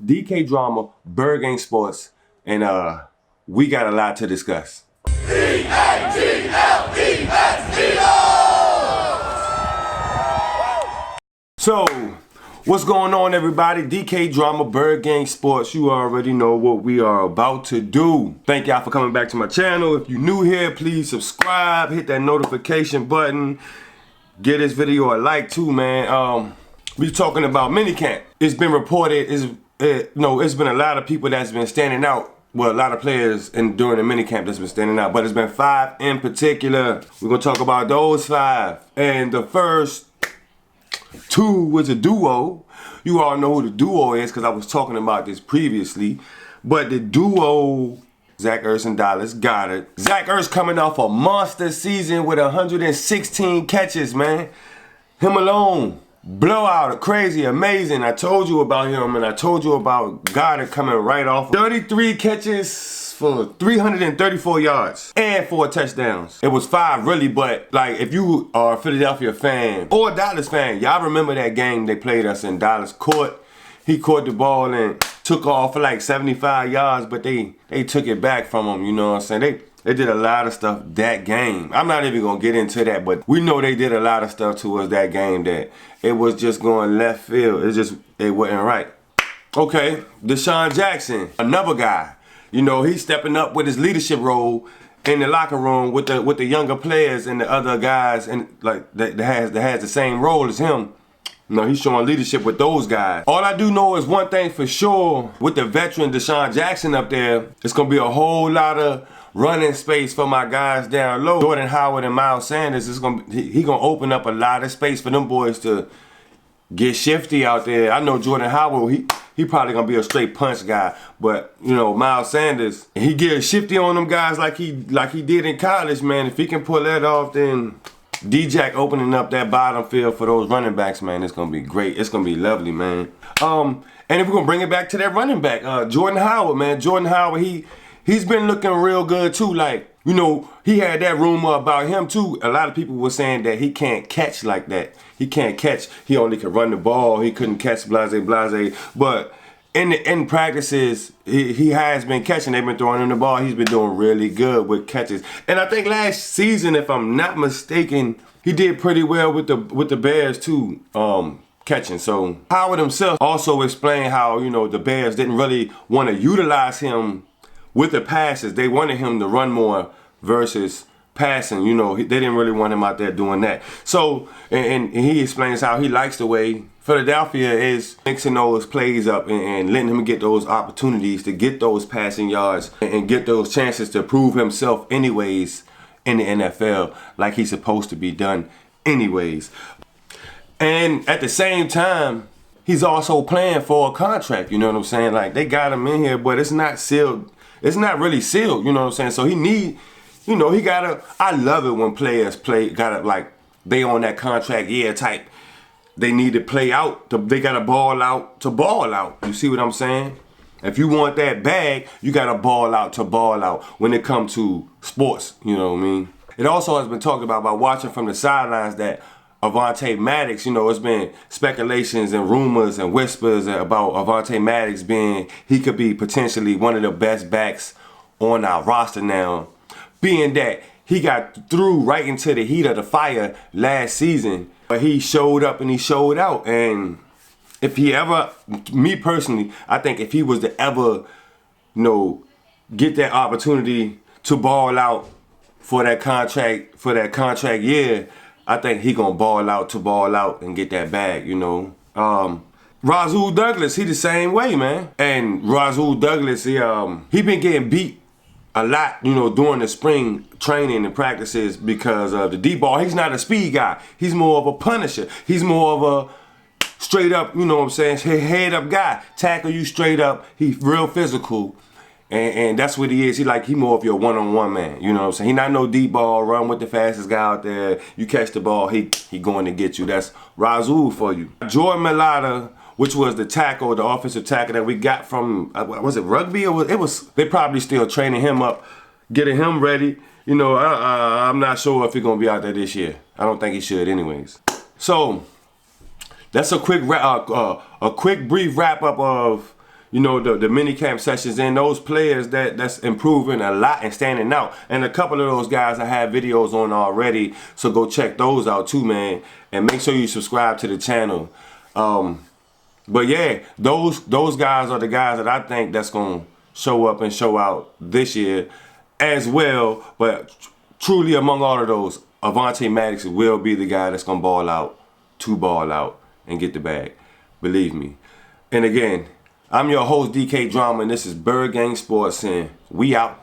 DK Drama, Bird Gang Sports, and we got a lot to discuss. So, what's going on, everybody? DK Drama, Bird Gang Sports. You already know what we are about to do. Thank y'all for coming back to my channel. If you're new here, please subscribe, hit that notification button, give this video a like too, man. We talking about minicamp. It's been reported, it's been a lot of people that's been standing out. Well, a lot of players during the minicamp that's been standing out, but it's been 5 in particular. We're gonna talk about those 5. And the first 2 was a duo. You all know who the duo is because I was talking about this previously. But the duo, Zach Ertz and Dallas Goedert. Zach Ertz coming off a monster season with 116 catches, man. Him alone. Blowout, crazy, amazing. I told you about him, and I told you about Goedert coming right off. 33 catches for 334 yards and 4 touchdowns. It was 5 really, but like if you are a Philadelphia fan or a Dallas fan, y'all remember that game they played us in Dallas. He caught the ball and took off for like 75 yards, but they took it back from him, you know what I'm saying? They did a lot of stuff that game. I'm not even going to get into that, but we know they did a lot of stuff towards that game that it was just going left field. It wasn't right. Okay, Deshaun Jackson, another guy. You know, he's stepping up with his leadership role in the locker room with the younger players and the other guys and like that has the same role as him. You know, he's showing leadership with those guys. All I do know is one thing for sure, with the veteran Deshaun Jackson up there, it's going to be a whole lot of running space for my guys down low. Jordan Howard and Miles Sanders, he gonna open up a lot of space for them boys to get shifty out there. I know Jordan Howard, he probably gonna be a straight punch guy, but you know, Miles Sanders, he get shifty on them guys like he did in college, man. If he can pull that off, then D-Jack opening up that bottom field for those running backs, man, it's gonna be great. It's gonna be lovely, man. And if we're gonna bring it back to that running back, Jordan Howard, man. Jordan Howard, he's been looking real good too. Like, you know, he had that rumor about him too. A lot of people were saying that he can't catch like that. He can't catch. He only can run the ball. He couldn't catch, blase. But in practices, he has been catching. They've been throwing him the ball. He's been doing really good with catches. And I think last season, if I'm not mistaken, he did pretty well with the Bears too. Catching. So Howard himself also explained how, you know, the Bears didn't really want to utilize him with the passes. They wanted him to run more versus passing. You know, they didn't really want him out there doing that. So, and he explains how he likes the way Philadelphia is mixing those plays up and letting him get those opportunities to get those passing yards and get those chances to prove himself anyways in the NFL like he's supposed to be done anyways. And at the same time, he's also playing for a contract, you know what I'm saying? Like, they got him in here, but it's not sealed. It's not really sealed, you know what I'm saying? So I love it when players they on that contract year type. They need to play out. They got to ball out to ball out. You see what I'm saying? If you want that bag, you got to ball out to ball out when it comes to sports, you know what I mean? It also has been talked about by watching from the sidelines that Avonte Maddox, you know, it's been speculations and rumors and whispers about Avonte Maddox he could be potentially one of the best backs on our roster now, being that he got through right into the heat of the fire last season, but he showed up and he showed out. And if he ever, me personally, I think if he was to ever, you know, get that opportunity to ball out for that contract year, I think he gonna ball out to ball out and get that bag, you know. Rasul Douglas, he the same way, man. And Rasul Douglas, he been getting beat a lot, you know, during the spring training and practices because of the deep ball. He's not a speed guy. He's more of a punisher. He's more of a straight up, you know what I'm saying, head up guy. Tackle you straight up. He's real physical. And that's what he is. He more of your one-on-one man. You know what I'm saying? He not no deep ball, run with the fastest guy out there. You catch the ball, he going to get you. That's Rasul for you. Jordan Mailata, which was the offensive tackle that we got from, was it rugby? Or they probably still training him up, getting him ready. You know, I'm not sure if he's going to be out there this year. I don't think he should anyways. So, that's a quick brief wrap-up of, you know, the mini camp sessions, and those players that's improving a lot and standing out. And a couple of those guys I have videos on already, so go check those out too, man. And make sure you subscribe to the channel. But yeah, those guys are the guys that I think that's gonna show up and show out this year as well. But truly, among all of those, Avonte Maddox will be the guy that's gonna ball out and get the bag. Believe me. And again, I'm your host, DK Drama, and this is Bird Gang Sports, and we out.